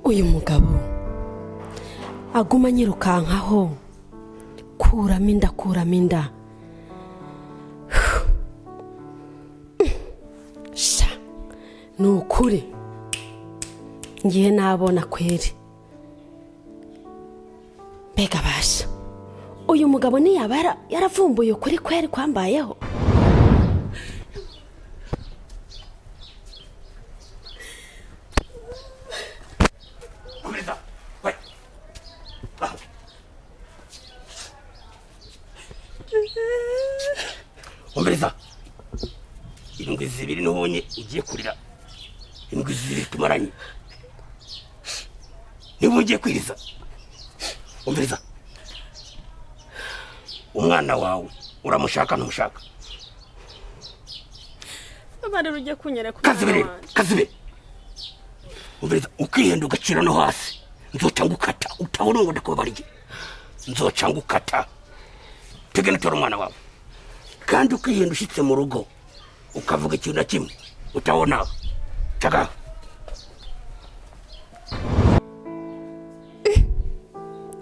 uyu mugabo aguma nyirukankaho kuramo inda sha nukuri ngiye nabona kweri mbega basha uyu mugabo niyaba yaravumbuye ukuri kweri kwambayeho. Umbereza indwi zibiri nubonye ugiye kurira indwi zibiri tumaranye niba ugiye kwiriza. Umbereza umwana wawe uramushaka ntumushaka? abari rujye kunyereka kazibe. Umbereza ukihenda ugacira no hasi nzoca ngukata utabona ngo ndakubabarije nzoca ngukata tegene tora umwana wawe kandi ukihenda ushitse mu rugo ukavuga ikintu na kimwe utabona taga.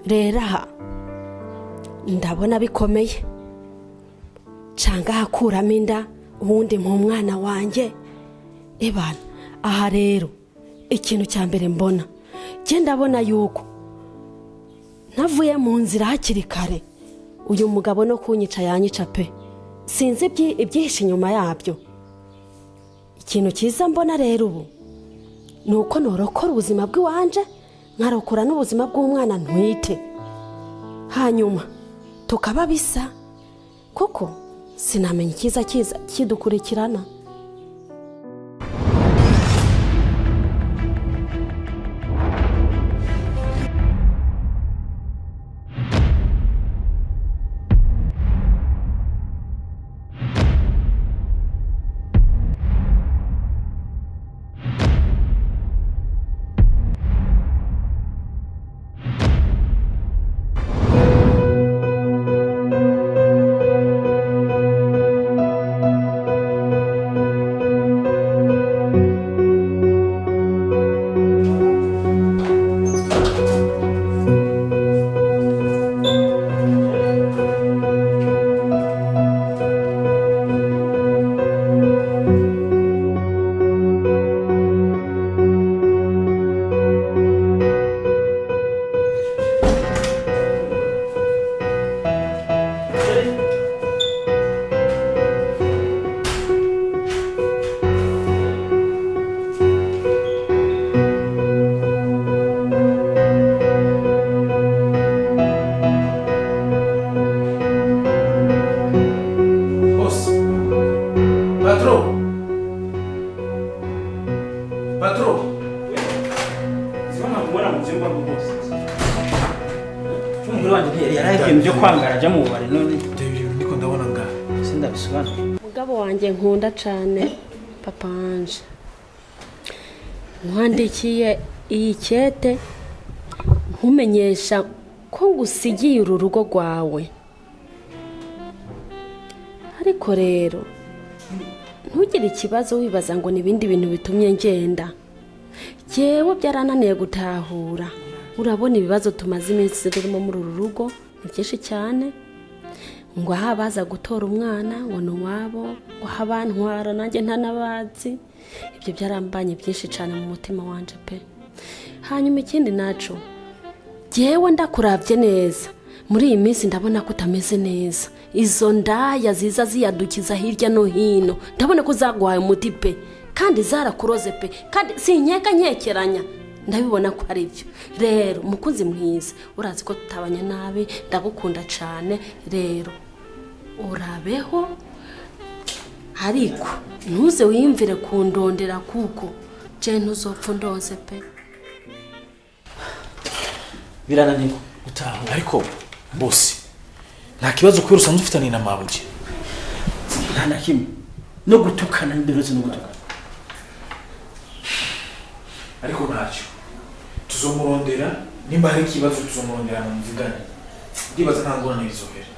Rera ndabona bikomeye canga hakuramo inda ubundi mu mwana wanje ebana. Aha rero ikintu cya mbere mbona je ndabona yuko navuye mu nzira hakiri kare uyu mugabo no kunyica yanyica pe sinzi ibyihishe inyuma yabyo. Ikintu cyiza mbona rero ubu nuko norokora ubuzima bw'iwanje nkarokora n'ubuzima bw'umwana ntwite hanyuma tukaba bisa kuko sinamenya ikiza kidukurikirana. Mugabo wanje nkunda cyane papa wanje nkwandikiye iyi cyete nkumenyesha ko ngusigiye uru rugo rwawe, ariko rero ntugire ikibazo wibaza ngo nibindi bintu bitumye ngenda. Jewe byarananiye gutahura, urabona ibibazo tumaze iminsi turimo muri uru rugo ni byinshi cyane, ngo ahabaza gutora umwana ngo nuwabo ngo habantwara nanjye ntanabazi. Ibyo byarambanye byinshi cyane mu mutima wanje pe. Hanyuma ikindi naco jewe ndakuravye neza muri iyi minsi ndabona ko utameze neza. Izo ndaya ziza ziyadukiza hirya no hino ndabona ko zagwaye umuti pe kandi zarakuroze pe kandi sinyeka nyekeranya ndabibona ko ari byo. Rero mukunzi mwiza urazi ko tutabanye nabi ndagukunda cyane, rero urabeho ariko ntuze wiyumvire kundondera kuko je ntuzopfa ndoze pe. Birananiko utaha ariko bosi nta kibazo kwero usanzwe ufitanye na mabuye nta na kimwe no gutukana n'inderozi no gutukana, ariko ntacyo tuzomurondera nimba hari ikibazo tuzomurondera mu mvugane ndibaza nta ngorane bizohera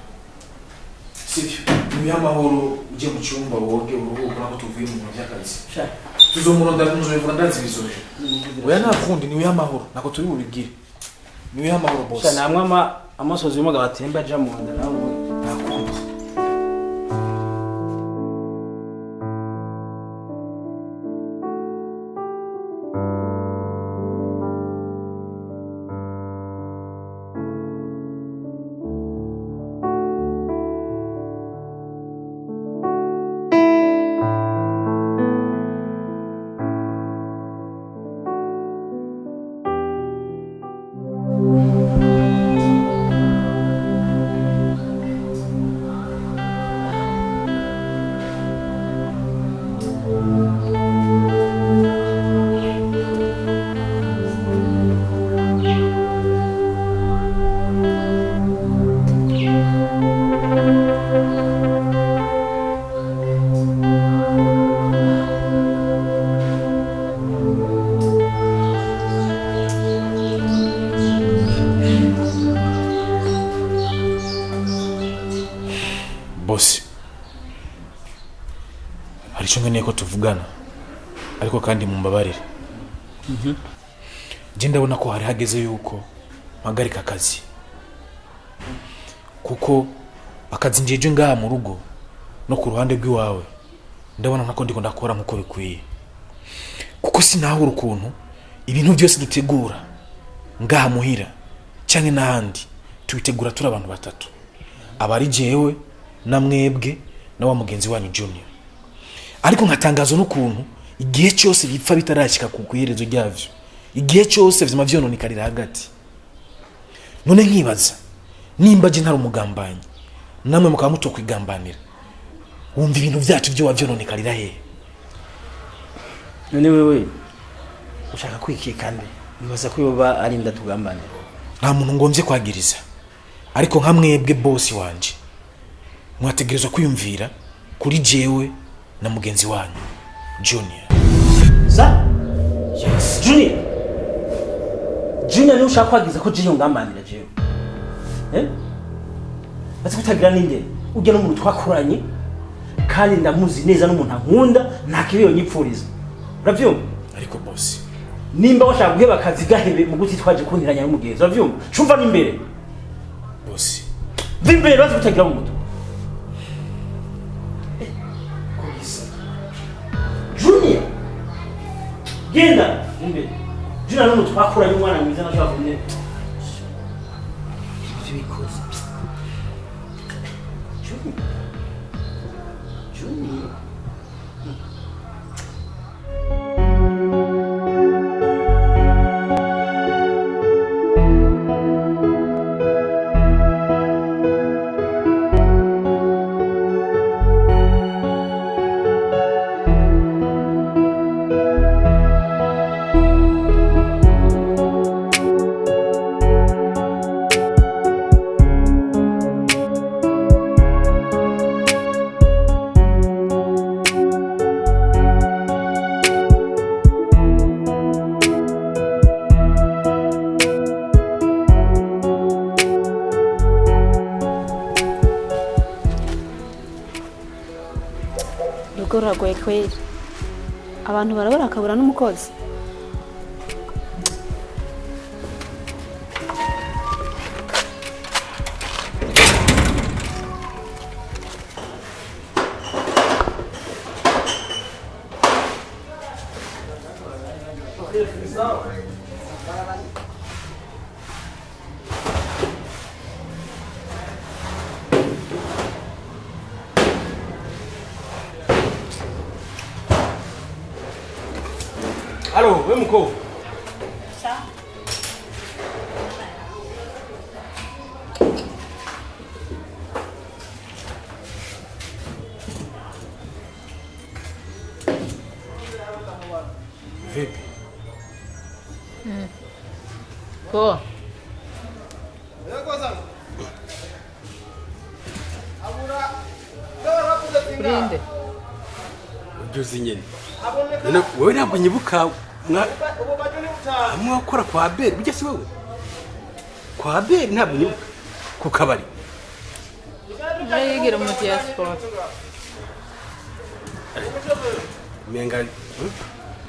sivyo. Ni amahoro uje mu cyumba woge uruhuko nako tuvuye mu by'akazi. tuzomurondera muzobivura ndazibizoje oya nta kundi niwe y'amahoro nako turi bubigire niwe y'amahoro boss namwe amasozi y'umuga batemba aja mu nda nawe nta kundi boss hari cyo nkeneye ko tuvugana ariko kandi mumbabarire je ndabona ko hari hageze yuko mpagarika akazi kuko akazi njeje ngaha mu rugo no ku ruhande rw'iwawe ndabona nako ndiko ndakora nkuko bikwiye kuko sinahura ukuntu ibintu byose dutegura ngaha muhira cyane n'ahandi tubitegura turi abantu batatu abari jewe na mwebwe na wa mugenzi wanyu Junior ariko nkatangazo n'ukuntu igihe cyose bipfa bitarashika ku kuherezo ryavyo igihe cyose vyama vyononikarira hagati none nkibaza nimba je ntari umugambanyi namwe mukaba mutokwigambanira wumva ibintu byacu byo wavyononikarira he none wewe ushaka kwikika nde nibaza ko yoba ari ndatugambanira nta muntu ngomvye kwagiriza ariko nka mwebwe boss wanje mwategerezwa kwiyumvira kuri jewe na mugenzi wanyu Junior za yes Junior ni ushaka kwagiza ko jiyo ngambanira jewe basi kutagira ninde ujya no muntu twakuranye kandi ndamuzi neza n'umuntu ankunda ntakibiyo nyipfuriza uravyumva ariko boss nimba washaka guheba akazi gahebe mu guti twaje kuntiranya n'umugenzi uravyumva cumva n'imbere boss vimbere bazi kutagira mu muto Junior genda imbere Junior n'umuntu twakuranye umwana mwiza nashaka kumwe bikoze Junior ruragoye kweri abantu barabura akabura n'umukozi Alô, we mko? Sawa. Vipi? Poa. Brinde. Ujuzi nyene. Wewe ntabwo nyibuka mwakora kwa Beri bijya si wewe kwa Beri ntabwo nyibuka ku kabari Yigira mu diaspora. menga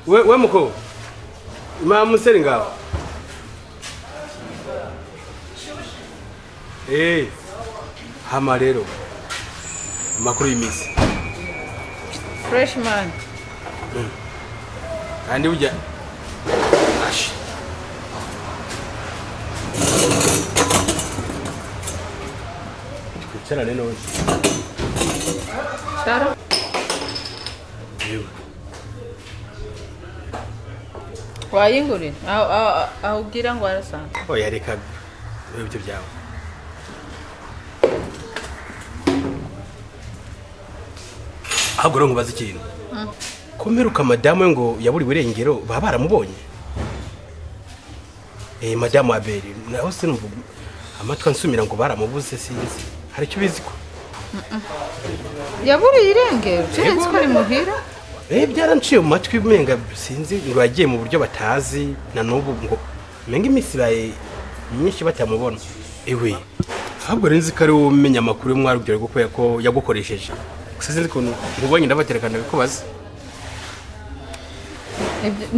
we muko mama museri ngaho hama rero amakuru y'imisi freshman kandi burya ashi twicarane none Sara yewe wayingurira aho ugira ngo arasanzwe oya reka ibyo byawe ahubwo rero nkubaza ikintu komeruka madamu we ngo yaburiwe irengero baba baramubonye madamu Abeli naho sinumva amatwi ansumira ngo baramubuze sinzi hari icyo ubizi ko yaburiye irengero cyeretse ko ari muhira byaranciye mu matwi umenga sinzi ngo yagiye mu buryo batazi na n'ubu ngo umenga iminsi ibaye myinshi batamubona ewe ahubwo rero nzi ko ari wowe umenya amakuru y'umwarugero ko yagukoresheje gusa sinzi ukuntu nkubonye ndabaterekana bikubaza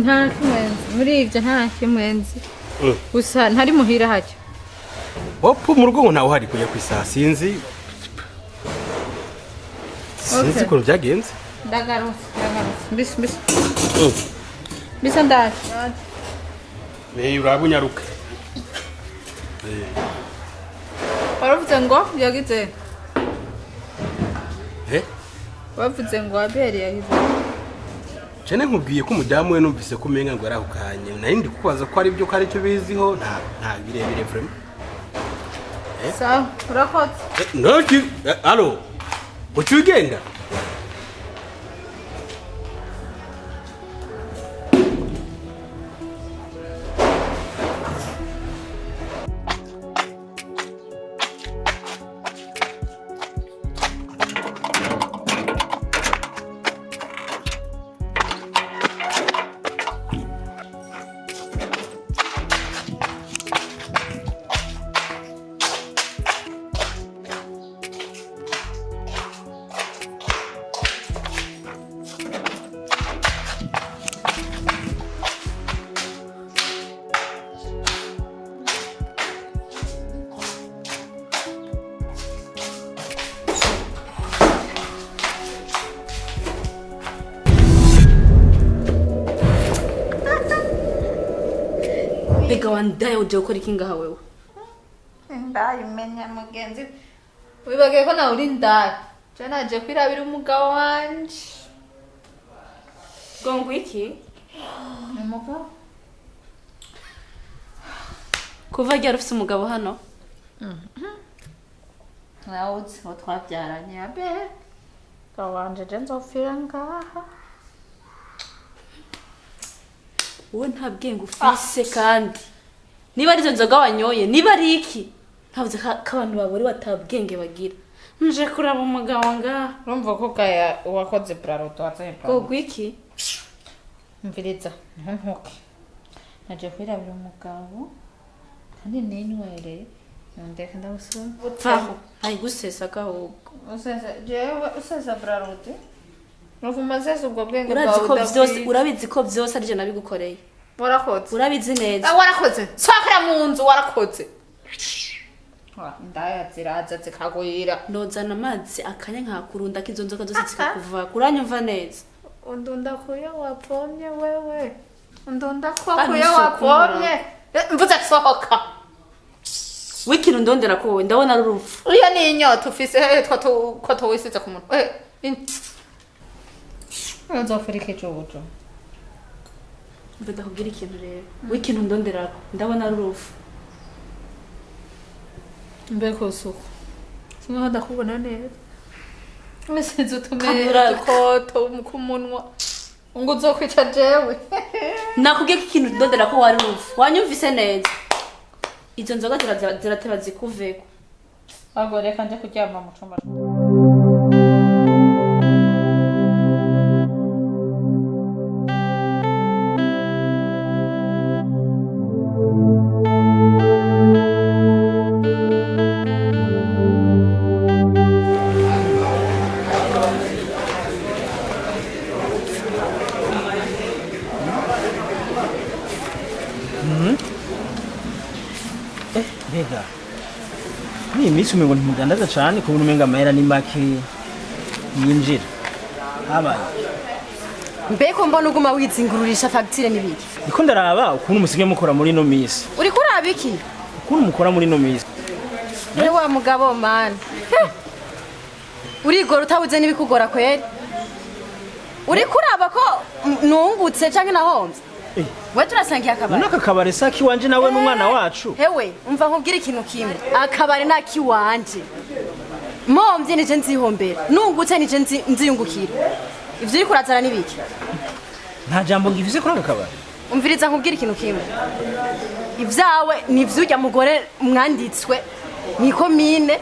nta kimwenzi muri ibyo nta kimwenzi gusa ntari muhira hajya opfu mu rugo ngo ntawe uhari kujya ku isaha sinzi ukuntu byagenze ndagarutse mbisa ndaje uraba unyaruka waravuze ngo yagize wavuze ngo Abeli yagize cyane nkubwiye ko umudamu we numvise ko umenga ngo yarahukanye nari ndi kubaza ko ari byo ko ari cyo biziho nta birebire vraiment sawa urakoze ntoki alo ucugenda Ega wandaya uje gukora iki ngaha wewe? ndayimenya mugenzi wibagiye ko nawe uri ndaya je naje kwirabira umugabo wanje Gongo iki? umugabo Kuva ryari ufite umugabo hano? nawe uzi ko twabyaranye Abeli kawanje je nzopfira ngaha Wowe nta bwenge ufise kandi. Niba ari zo nzoga wanyoye, niba ari iki? Ntavuze ko abantu baburi batabwenge bagira. Nje kuraba umugabo ngaha. urumva ko kaya wakoze praroto watsaye Gongo iki? mviriza ntuntuke naje kwirabira umugabo kandi ninywere ndeka ndabusoma Vaho, ari gusesa gahubwo. usesa praroto Nufuma sesa ubwo bwenge Urabizi ko byose ari je nabigukoreye. warakoze Urabizi neza. warakoze sokera mu nzu warakoze ndaya ziraza zikagwira Ndozana amazi akanya nkakurunda kizo nzoka zose zikakuva. Kuranyumva neza. undunda kuyo wapomye wewe undunda kuyo wapomye mvuze sohoka Wikinu ndondera ko wowe ndabona ari urupfu. iyo ni inyota ufise ko tuwisize ku muntu nzofurike jojo Mbeda kugira ikintu rero. Wikinu ndondera ko ndabona ari urupfu. mbeko suko singa ndakubona neza Mesizo Kamera- tumere koto ku munwa ngo uzokwica jewe Nakubwiye ko ikintu ndondera ko wari urupfu. Wanyumvise neza. Izo nzoga zirateba zikuveko. ahubwo reka nje kuryama mu cumba mbega muri iyi minsi umengo ntimudandaza cyane kubona umenga amahera ni make yinjira habaye mbeko mbona uguma wizingururisha fagitire n'ibiki niko ndaraba ukuntu musigaye mukora muri ino minsi uri kuraba iki ukuntu mukora muri ino minsi ni wa mugabo mani urigora utabuze n'ibikugora kweri uri kuraba ko nungutse canke nahomvye we turasangiye akabari naka kabare saki wanje nawe n'umwana wacu hewe umva nkubwira ikintu kimwe akabari naki wanje momvye nije nzihombera nungutse nije nziyungukira ivyo uri kurazana n'ibiki nta jambo ngivise kuri aka kabari umviriza nkubwira ikintu kimwe ivyawe nivyo urya mugore mwanditswe mwikomine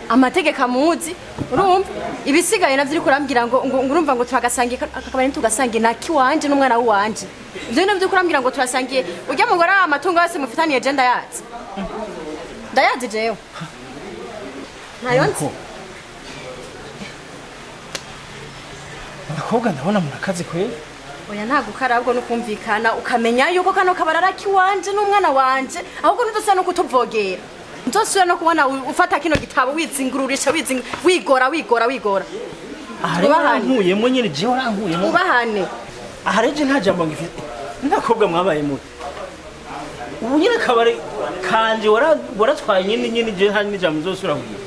amategeko amuzi urumva ibisigaye navyo uri kurambwira ngo urumva ngo turagasangiye akabari tugasangiye naki wanje n'umwana wanje ivyo navyo uri kurambwira ngo turasangiye urya mugore amatungo yose mufitaniye je ndayazi jewe ntayo nzi abakobwa ndabona murakazi kweli oya ntago karabwo no kumvikana ukamenya yuko kano kabarara kiwanje n'umwana wanje ahubwo nudose no kutuvogera nzosubira no kubona ufata kino gitabo wizingururisha wigora ahari wankuyemo nyine je warankuyemo ubahane ahareje nta jambo ngifite ndakobwa mwabaye muti ubu nyine kabare kanje waratwaye nyine je nta n'ijambo nzosubira kugira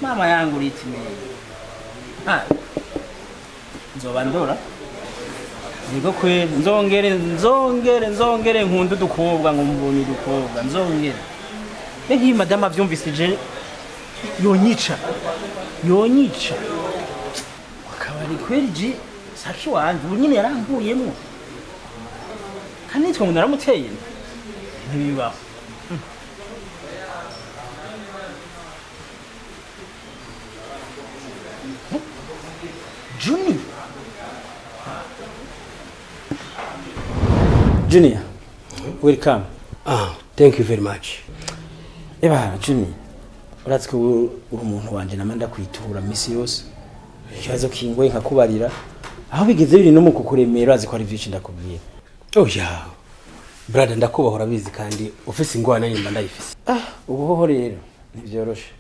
mama yangu riti nzoba ndora niko kwe nzongere nkunda udukobwa ngo mbonye udukobwa nzongere nk'iyi madama avyumvise je yonyica akabari kweri je saki wanje ubu nyine yaranguyemo kandi nitwe ngo naramuteye ntibibaho Junior, welcome. Thank you very much. Eba, Junior, uratse ko uri umuntu wanje namanda kwitura misi yose. Ikibazo kingoye nkakubarira. Aho bigeze biri no mu kukuremera azi ko ari vyinshi ndakubwira. Oya. Brother ndakubahora bizi kandi ufise ingwana nyimba ndayifise. Ubuho rero ntivyoroshe.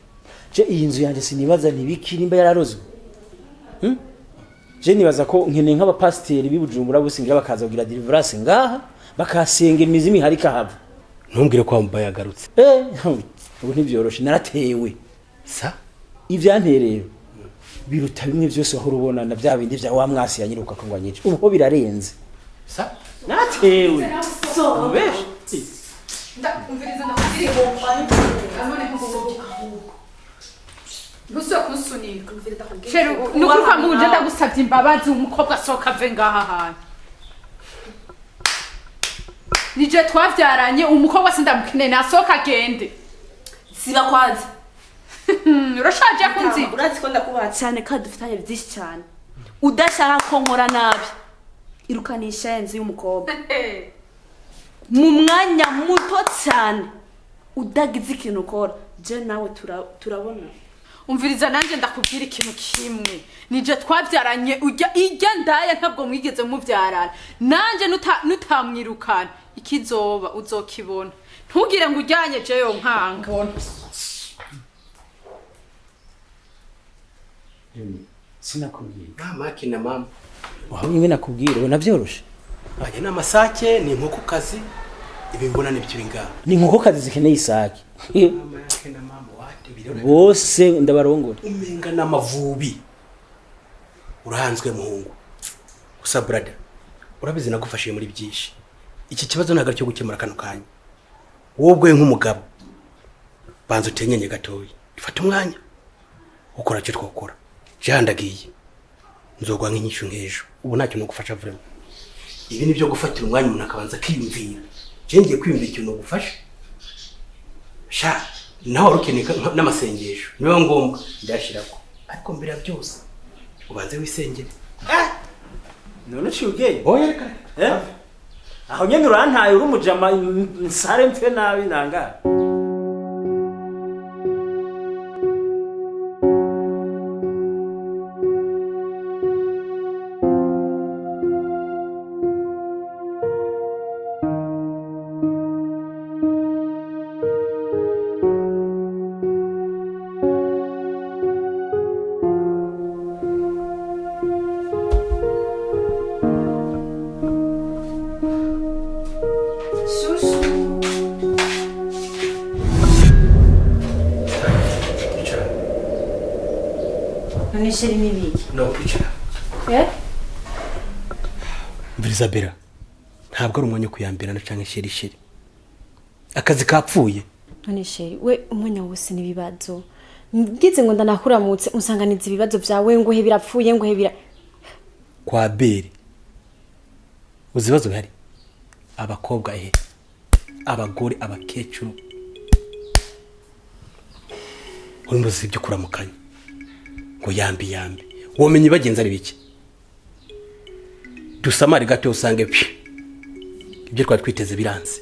Je iyi nzu yanje sinibaza nibiki nimba yararozwe. Je nibaza ko nkene nk'abapasteri bibujumbura busingira bakaza kugira deliverance ngaha bakasenga imizimi hari kahava. Ntumbwire ko wambaye agarutse. Ubu ntivyoroshe naratewe. Sa ivyanterero biruta bimwe vyose aho rubona na bya bindi vya wa mwasi yanyiruka ko ngwanyice. Ubu birarenze. Sa naratewe. So besh. Umviriza ndakubwira ngo anone kuvuga Gusa kunsunika Sheri nukuruka muje ndagusavye imbabazi umukobwa soka ave ngaha hantu Nije twavyaranye umukobwa sindamukine nasoka agende siba kwanza urashaje kunzi uratse ko ndakubaha cyane kandi dufitanye byinshi cyane udashaka ko nkora nabi irukanisha enzi y'umukobwa mu mwanya muto cyane udagize ikintu ukora je nawe turabona umviriza nanje ndakubwira ikintu kimwe nije twavyaranye ijya ndaye ntabwo mwigeze muvyarana nanje nutamwirukana ikizoba uzokibona ntugire ngo ujyanye jeyo nkanga Sinakubwiye maki na mama waho nyine nakubwira ubona byoroshe aje n'amasake ni inkoko kazi ibi mbona n'ibyo ngaha ni inkoko kazi zikeneye isake maki na mama wate birore bose ndabarongora umenga n'amavubi urahanzwe muhungu gusa brother urabizi nagufashije muri byinshi iki kibazo ntago cyo gukemura kano kanya wobwe nk'umugabo banza utenyenye gatoyi ifata umwanya ukora cyo twokora jandagiye nzogwa nk'inyishu nk'ejo ubu ntacyo no gufasha vraiment ibi nibyo gufatira umwanya umuntu akabanza kwiyumvira je ngiye kwiyumvira ikintu gufasha sha naho rukeneka n'amasengesho niwe ngombwa ndashirako ariko mbira byose ubanze wisengere none cyuge oya reka aho nyene urantaye uri umujama nsare mfe nabi nanga none sheri nibiki no kwicara mviriza bera ntabwo ari umwanya wo kuyambirana canke sheri akazi kapfuye none sheri we umwanya wose nibibazo ngize ngo ndanakuramutse unsanganiza ibibazo vyawe ngo he birapfuye ngo he bira kwa beri uzibazo bihari abakobwa abagore abakecuru urumuzi ibyo kuramukanya ngo yambi womenye bagenza ari biki dusamari gato usange ibyo twari twiteze biranze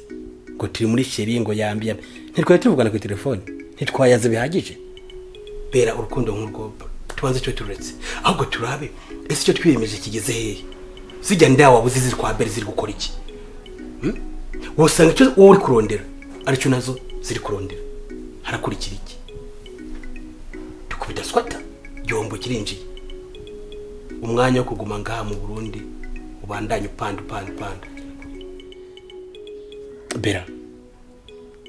ngo turi muri sheri ngo yambi ntitwari tuvugana ku telefone ntitwayaze bihagije bera urukundo nk'urwo tubanze cyo turetse ahubwo turabe ese cyo twiyemeje kigeze hehe zijya ndawa buzizi kwa beri ziri gukora iki wosanga icyo wowe uri kurondera aricyo nazo ziri kurondera harakurikira iki tukubita swata gihombo kirinjiye umwanya wo kuguma ngaha mu Burundi ubandanye upanda bera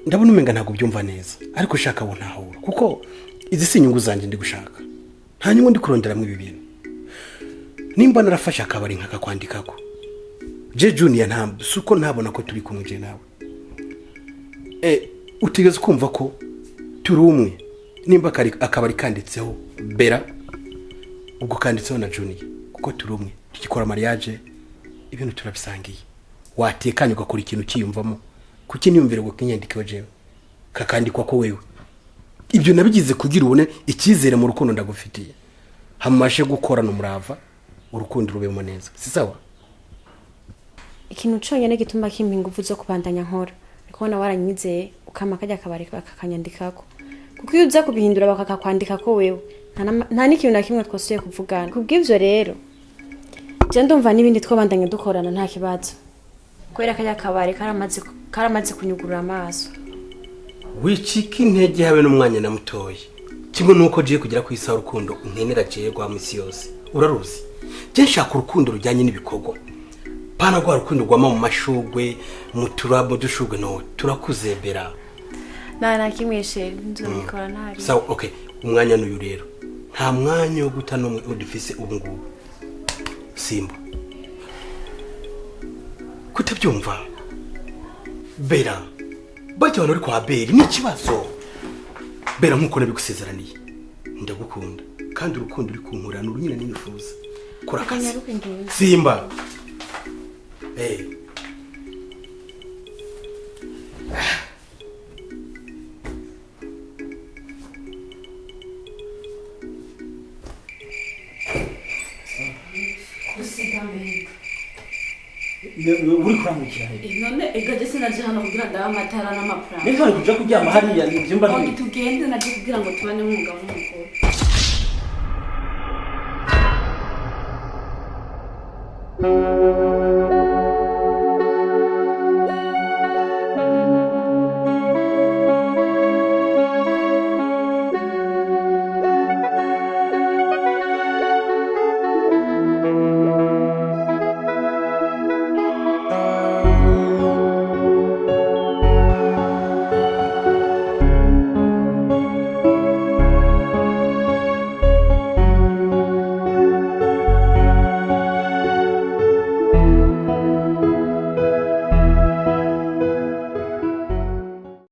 ndabona umenga ntabwo byumva neza ariko shaka bo ntahura kuko izi si inyungu zanjye ndi gushaka nta nyungu ndi kurondera mu ibi bintu nimba narafashe akabari nkaka kwandikako je junior ntabwo suko ntabona ko turi kumwe je nawe utigeze kumva ko turi umwe nimba akabari kanditseho bera ubwo kanditseho na junior kuko turi umwe tukikora mariage ibintu turabisangiye watekanye ugakora ikintu kiyumvamo kuki niyumvire ngo kinyandikeho jewe kakandikwa ko wewe ibyo nabigize kugira ubone ikizere mu rukundo ndagufitiye hamashe gukorana umurava urukundo rubemo neza si sawa ikintu cyonyine gituma kimpa ingufu zo kubandanya nkora nikubona waranyizeye ukama kajya akabari bakakanyandikako kuko iyo uza kubihindura bakakakwandika ko wewe nta n'ikintu na kimwe twasuye kuvugana kubw'ivyo rero je ndumva n'ibindi twabandanya dukorana nta kibazo kubera kajya akabari karamaze kunyugurura amaso wicika intege habe n'umwanya na mutoyi kimwe nuko je kugira ku isa urukundo unkenera je rwa misi yose uraruzi je nshaka urukundo rujyanye n'ibikorwa pana rwa rukundo rwama mu mashugwe mu turabo dushugwe no turakuze bera na kimwe sheri nzobikora nabi sawa okay umwanya n'uyu rero nta mwanya wo guta no udufise ubu ngubu simba kutabyumva bera bajya abantu uri kwa beri ni ikibazo bera nk'uko nabigusezeraniye ndagukunda kandi urukundo uri kunkurana urunyina n'imifuza kora akazi simba uri kuramukira none egaje sinaje hano kugira ndabe amatara n'amaplan niko kuja kuryama hariya ibyumba ni tugende naje kugira ngo tubane nk'umugabo n'umugore